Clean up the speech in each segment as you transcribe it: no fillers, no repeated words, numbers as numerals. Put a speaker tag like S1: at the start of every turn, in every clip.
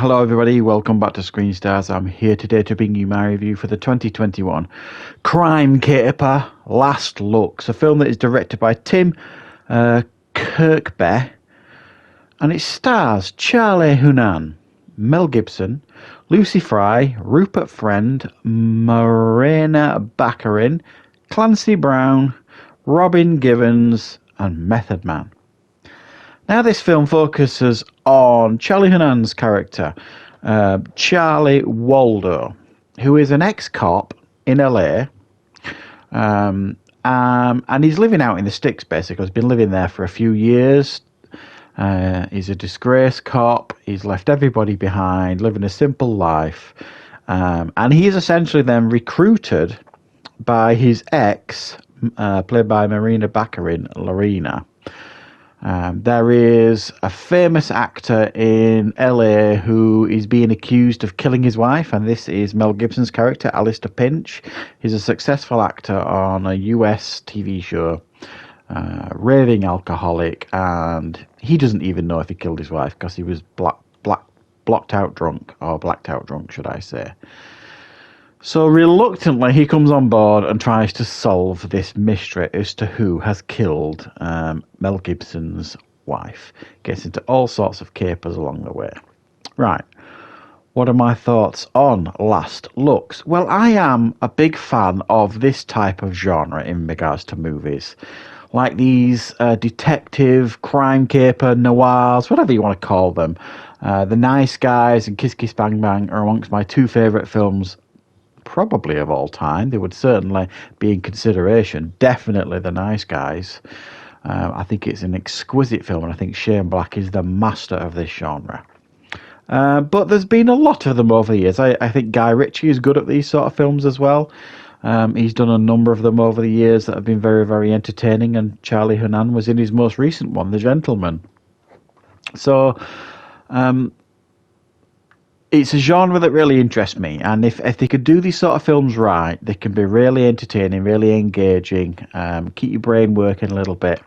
S1: Hello, everybody. Welcome back to Screenstars. I'm here today to bring you my review for the 2021 crime caper Last Looks, a film that is directed by Tim Kirkby, and it stars Charlie Hunnam, Mel Gibson, Lucy Fry, Rupert Friend, Morena Baccarin, Clancy Brown, Robin Givens, and Method Man. Now, this film focuses on Charlie Hunnam's character, Charlie Waldo, who is an ex-cop in LA, and he's living out in the sticks, basically. He's been living there for a few years. He's a disgraced cop. He's left everybody behind, living a simple life. And he is essentially then recruited by his ex, played by Morena Baccarin, Lorena. There is a famous actor in LA who is being accused of killing his wife, and this is Mel Gibson's character, Alistair Pinch. He's a successful actor on a US TV show, raving alcoholic, and he doesn't even know if he killed his wife because he was blacked out drunk, should I say. So reluctantly, he comes on board and tries to solve this mystery as to who has killed Mel Gibson's wife. Gets into all sorts of capers along the way. Right, what are my thoughts on Last Looks? Well, I am a big fan of this type of genre in regards to movies. Like these detective, crime caper, noirs, whatever you want to call them. The Nice Guys and Kiss Kiss Bang Bang are amongst my two favourite films probably of all time. They would certainly be in consideration. Definitely The Nice Guys. I think it's an exquisite film, and I think Shane Black is the master of this genre. But there's been a lot of them over the years. I think Guy Ritchie is good at these sort of films as well. He's done a number of them over the years that have been very, very entertaining, and Charlie Hunnam was in his most recent one, The Gentleman. So it's a genre that really interests me, and if they could do these sort of films right, they can be really entertaining, really engaging, keep your brain working a little bit.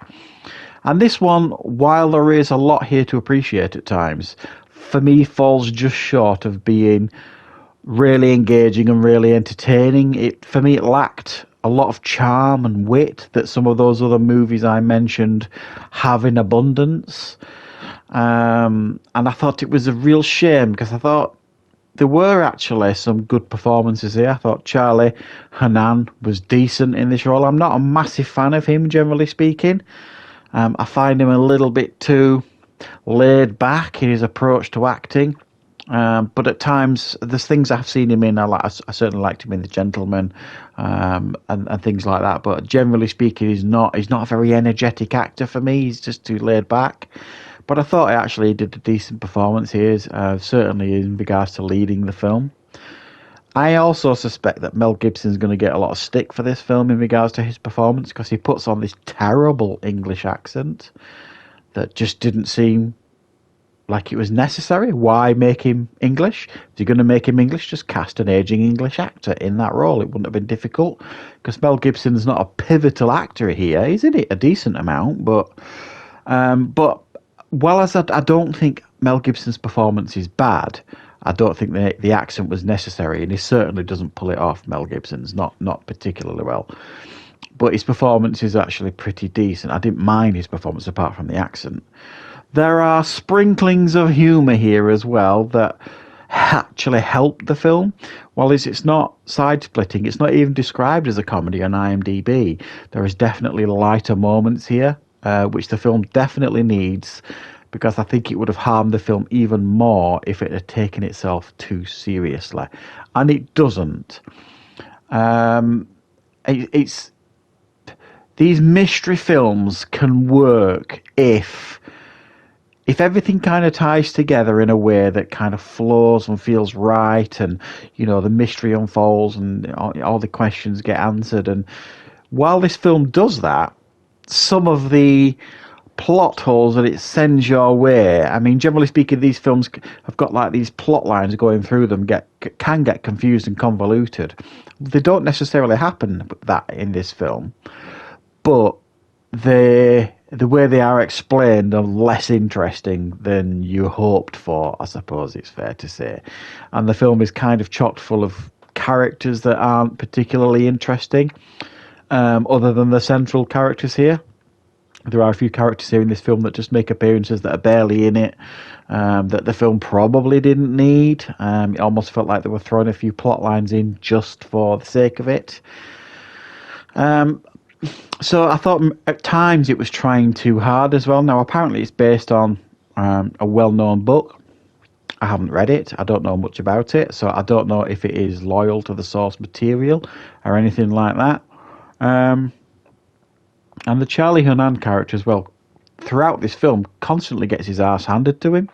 S1: And this one, while there is a lot here to appreciate at times, for me falls just short of being really engaging and really entertaining. For me, it lacked a lot of charm and wit that some of those other movies I mentioned have in abundance. And I thought it was a real shame because I thought there were actually some good performances here. I thought Charlie Hunnam was decent in this role. I'm not a massive fan of him, generally speaking. I find him a little bit too laid back in his approach to acting. But at times, there's things I've seen him in. I certainly liked him in The Gentleman, and things like that. But generally speaking, he's not a very energetic actor for me. He's just too laid back. But I thought he actually did a decent performance here, certainly in regards to leading the film. I also suspect that Mel Gibson's going to get a lot of stick for this film in regards to his performance because he puts on this terrible English accent that just didn't seem like it was necessary. Why make him English? If you're going to make him English, just cast an aging English actor in that role. It wouldn't have been difficult because Mel Gibson's not a pivotal actor here. He's in it a decent amount, but while I don't think Mel Gibson's performance is bad, I don't think the accent was necessary, and he certainly doesn't pull it off. Mel Gibson's not particularly well, but his performance is actually pretty decent. I didn't mind his performance apart from the accent. There are sprinklings of humour here as well that actually help the film. While it's not side-splitting, it's not even described as a comedy on IMDb. There is definitely lighter moments here, which the film definitely needs, because I think it would have harmed the film even more if it had taken itself too seriously. And it doesn't. It's these mystery films can work if everything kind of ties together in a way that kind of flows and feels right, and the mystery unfolds and all the questions get answered. And while this film does that, some of the plot holes that it sends your way, I mean, generally speaking, these films have got like these plot lines going through them, can get confused and convoluted. They don't necessarily happen that in this film, but they the way they are explained are less interesting than you hoped for, I suppose it's fair to say. And the film is kind of chock full of characters that aren't particularly interesting, other than the central characters here. There are a few characters here in this film that just make appearances that are barely in it, that the film probably didn't need. It almost felt like they were throwing a few plot lines in just for the sake of it. So I thought at times it was trying too hard as well. Now, apparently it's based on a well-known book. I haven't read it. I don't know much about it. So I don't know if it is loyal to the source material or anything like that. And the Charlie Hunnam character as well, throughout this film, constantly gets his arse handed to him.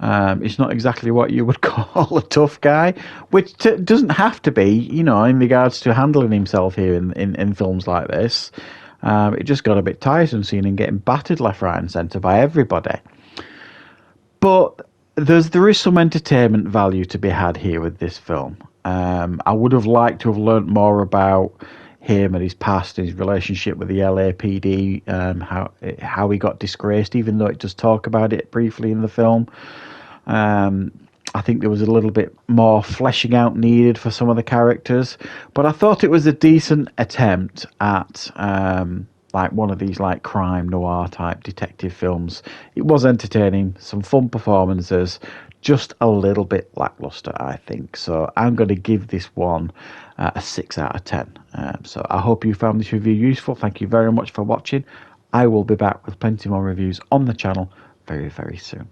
S1: It's not exactly what you would call a tough guy, which doesn't have to be, you know, in regards to handling himself here in films like this. It just got a bit tiresome seeing him getting battered left, right and centre by everybody. But there is some entertainment value to be had here with this film. I would have liked to have learnt more about him and his past and his relationship with the LAPD, how he got disgraced, even though it does talk about it briefly in the film. I think there was a little bit more fleshing out needed for some of the characters, but I thought it was a decent attempt at like one of these like crime noir type detective films. It was entertaining, some fun performances, just a little bit lackluster, I think. So I'm going to give this one a 6 out of 10. So I hope you found this review useful. Thank you very much for watching. I will be back with plenty more reviews on the channel very, very soon.